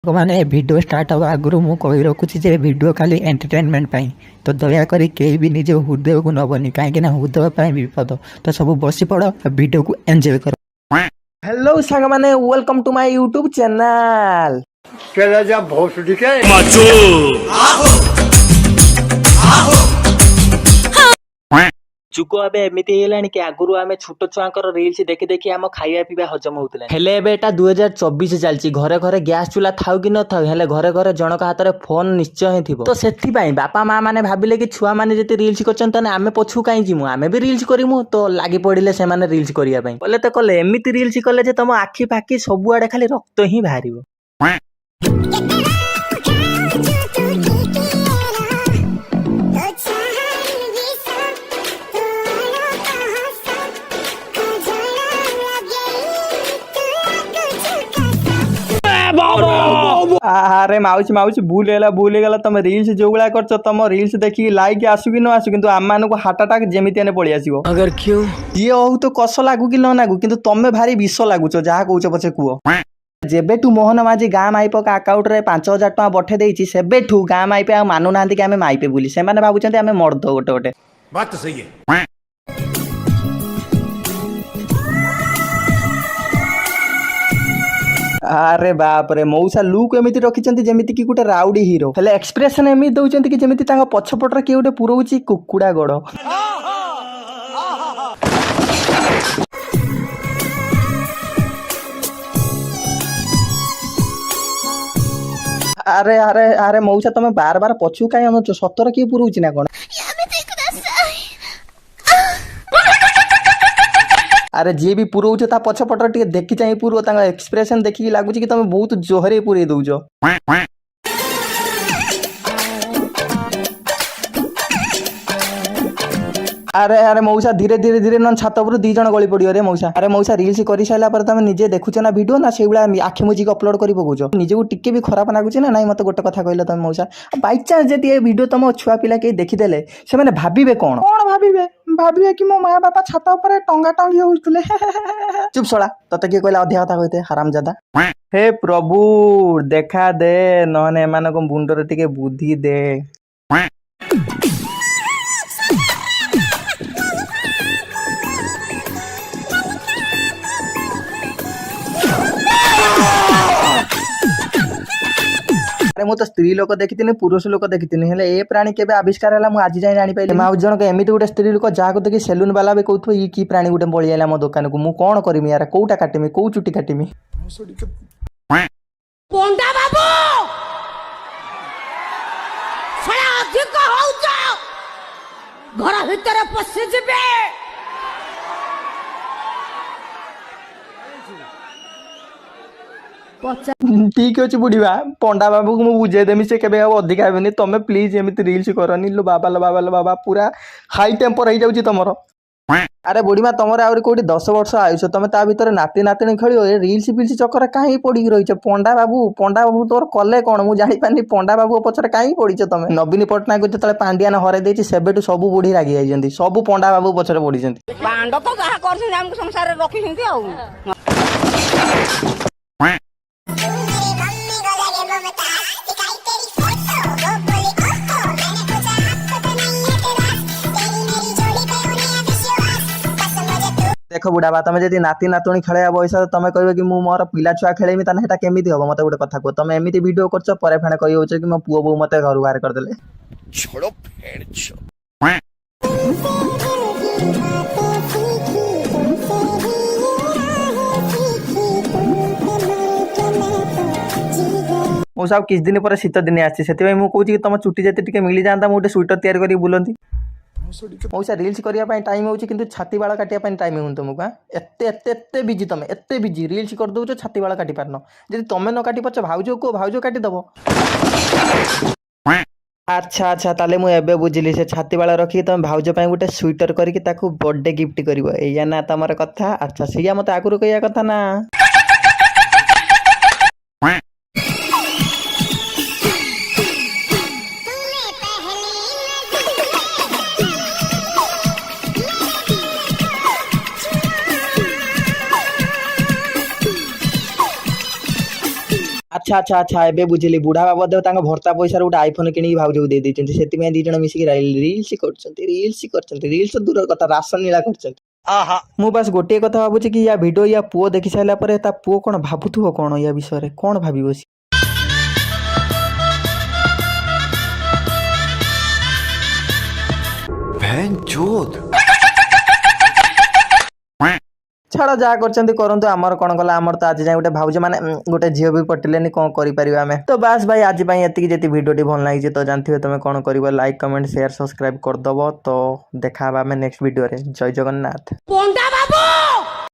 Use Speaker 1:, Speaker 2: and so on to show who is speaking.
Speaker 1: ମାନେ video start ହେବା ଆଗରୁ ମୁଁ କହି ରଖୁଛି ଯେ ଭିଡ଼ିଓ ଖାଲି ଏଣ୍ଟରଟେନମେଣ୍ଟ ପାଇଁ। ତ ଦୟାକରି କେହି ବି ନିଜ ହୃଦୟକୁ ନେବନି, କାହିଁକିନା ହୃଦୟ ପାଇଁ ବିପଦ। ତ ସବୁ ବସି ପଡ଼, ଭିଡ଼ିଓକୁ ଏନ୍ଜୟ କର।
Speaker 2: हेलो सागमाने welcome to my YouTube channel.
Speaker 3: चला जा भोसड़ी के
Speaker 2: जुग एबे एमिति हेलानी कि आगुरु आमे छोट छुआंकर रील्स देखि देखि आम खाइबा पीबा हजम होउतला। हेले एबे एटा 2024 चलची। घरे घरे गैस चूल्हा थाउ कि न थाउ, हेले घरे घरे जनक हाथ रे फोन निश्चय ही थिबो। तो सेथि पई बापा मां माने भाबिले कि छुआ माने जति रील्स करचन तने आमे पछु काई जिमु, आमे भी रील्स करिमु। तो लागि पडिले से माने रील्स करिया पई बोले तो कले एमिति रील्स कले जे तम आखि पाखि सब आडे खाली रक्त ही बाहरिबो। अरे माउची माउची भूल गला तुम रील्स जो गुला कर तुम रील्स देखी लाइक आसु कि न आसु किंतु आम मान को हार्ट अटैक जेमिति ने पळि आसीबो।
Speaker 4: अगर क्यों
Speaker 2: ये हो तो कस लागू कि न लागू किंतु तमे भारी विष लागुच जहा कहूच पछे कुओ। जेबेठू मोहन माझी गाँ माइप अकाउंट रे 5000 टका पठे देइछि सेबेठू गाँ माइपे आ मानु नांती कि आमे माइपे बोली से माने भाबुचंती आमे मर्द गोटे गोटे।
Speaker 3: बात तो सही है।
Speaker 2: अरे बाप रे मौसा लुक एमिति रखिचंती जेमिति कि गुटे राउडी हीरो, हेले एक्सप्रेशन एमिति दउचंती कि जेमिति तांगा पछपट रे कि गुटे पुरौची कुकुडा गोड़। अरे अरे अरे मौसा तमे बार बार पछु काई अनुच सतर कि पुरौची ना कोन। अरे जी भी पुरौछ ता पछपट टे देखि चाहि पुरो तांगा एक्सप्रेशन देखि लागुच कि तमे बहुत जोहरे पुरे दउजो। अरे अरे मौसा धीरे धीरे धीरे न छात पर 2 जण गली पड़ियो रे मौसा। अरे मौसा रील्स करि साइला पर तमे निजे देखुछ ना वीडियो ना सेबुला आखि मुजी के अपलोड करि पकुछ निजे को टिके भी खराब लागुछ ना नाही। मते गोटे कथा कहले तमे मौसा बाय चांस जति ए वीडियो तम छुआ पिला के देखि देले से माने भाबिबे कोन भाबिबे कि मो मां बापा छात ऊपर टंगा टंगी होउतले। चुप सोला तते के कहला अधिया कथा कहते हरामजादा। हे प्रभु देखा दे नहने एमान को मुंडरे टिके बुद्धि दे। अरे मु तो स्त्री लोक देखिथिनी पुरुष लोक देखिथिनी हेले ए प्राणी केबे आविष्कार होला मु आज जाय जानि पाइले। माउ जन के एमिति गुटे स्त्री लोक जा को देखि सेलून वाला बे कहथो ई की प्राणी गुटे बळी आइला मो दुकान को मु कोन करमी यार कोउटा काटिमी को चुटी काटिमी।
Speaker 5: पोंडा बाबू सळा अधिक होउछ घर भीतर पसि जिबे।
Speaker 2: ठीक अच्छे बुढ़ीवा पंडा बाबू को बुझे देमी से केबे अधिक हेनी तमे प्लीज एमिति रील्स करनी लो बाबा पूरा हाई टेम्पर हो जाउची तमरो। अरे बुढ़ीमा तमर आउरी कोठी 10 वर्ष आयुष तमे ता भीतर नाती नातिनी खेलियो ए रील्स फिल्स चक्कर काहे पड़ी रहिछ। पंडा बाबू तोर कले कोन मु जानि पानी पंडा बाबू पछरे काहे पड़ीछ तमे। नवीन पटनायक जतले पांडियान हरे देछि सेबेटु सब बुढ़ी रागी आइजंती सब पंडा बाबू पछरे पड़ीजंती।
Speaker 5: पांड तो जहा करछन हमको संसार रे रखिसंती आ
Speaker 2: देख बुढ़ा बा तमे जदि नाती नातुणी खेलया बयस तमे कहबे कि मु मोर पिला छुआ खेलेमी तने हेटा केमिति हबो मते गुटे कथा को तमे एमिति वीडियो करछ परे फेणे कहि होछ कि मो पुओ बो मते घर बाहर कर देले।
Speaker 3: छोड़ो फेड़ छो
Speaker 2: मो सब किछ दिन पर शीत दिन आछि सेति मु कहूची कि तम चुटी जति टिके मिली जानता मु गुटे स्वेटर तयार करी बुलंती। मौसा रील्स करिया टाइम होची किंतु छाती बाला काटिया टाइम होन तुमको एते एते एते बिजी तमे एते बिजी रील्स कर दउछ छाती बाला काटी पारनो जदि तमे न काटी पछ भाउजो को भाउजो काटी दबो। अच्छा अच्छा ताले मु एबे बुझिली से छाती बाला रखी तमे भाउजो पय गुटे स्वेटर करके ताकू बर्थडे गिफ्ट करबो एया ना तमर कथा। अच्छा सिया मते आगुरु कहिया कथा ना। ଆଚ୍ଛା ଆଚ୍ଛା ଆଚ୍ଛା ଏବେ ବୁଝିଲି ବୁଢା ବାବା ଦେବ ତାଙ୍କ ଭର୍ତ୍ତା ପଇସାରେ ଗୋଟେ ଆଇଫୋନ କିଣିକି ଭାଉଜକୁ ଦେଇ ଦେଇଛନ୍ତି ସେଥିପାଇଁ ଦି ଜଣ ମିଶିକି ରିଲ୍ସ ଦୂର କଥା ରାସ ନୀଳା କରୁଛନ୍ତି। ମୁଁ ବାସ୍ ଗୋଟିଏ କଥା ଭାବୁଛି କି ୟା ଭିଡିଓ ୟା ପୁଅ ଦେଖି ସାରିଲା ପରେ ତା ପୁଅ କଣ ଭାବୁଥିବ କଣ ୟା ବିଷୟରେ କଣ ଭାବିବ ସେ। ଛାଡ଼ ଯାହା କରୁଛନ୍ତି କରନ୍ତୁ ଆମର କଣ କଲା ଆମର ତ ଆଜି ଯାଏ ଗୋଟେ ଭାଉଜ ମାନେ ଗୋଟେ ଝିଅ ବି ପଟିଲେନି କଣ କରିପାରିବା ଆମେ ତ ବାସ୍ ଭାଇ ଆଜି ପାଇଁ ଏତିକି ଯଦି ଭିଡ଼ିଓଟି ଭଲ ଲାଗିଛି ତ ଜାଣିଥିବେ ତମେ କଣ କରିବ ଲାଇକ୍ କମେଣ୍ଟ ସେୟାର ସବସ୍କ୍ରାଇବ କରିଦବ ତ ଦେଖା ହବା ଆମେ ନେକ୍ସଟ ଭିଡ଼ିଓରେ ଜୟ ଜଗନ୍ନାଥ।
Speaker 5: ପଣ୍ଡା ବାବୁ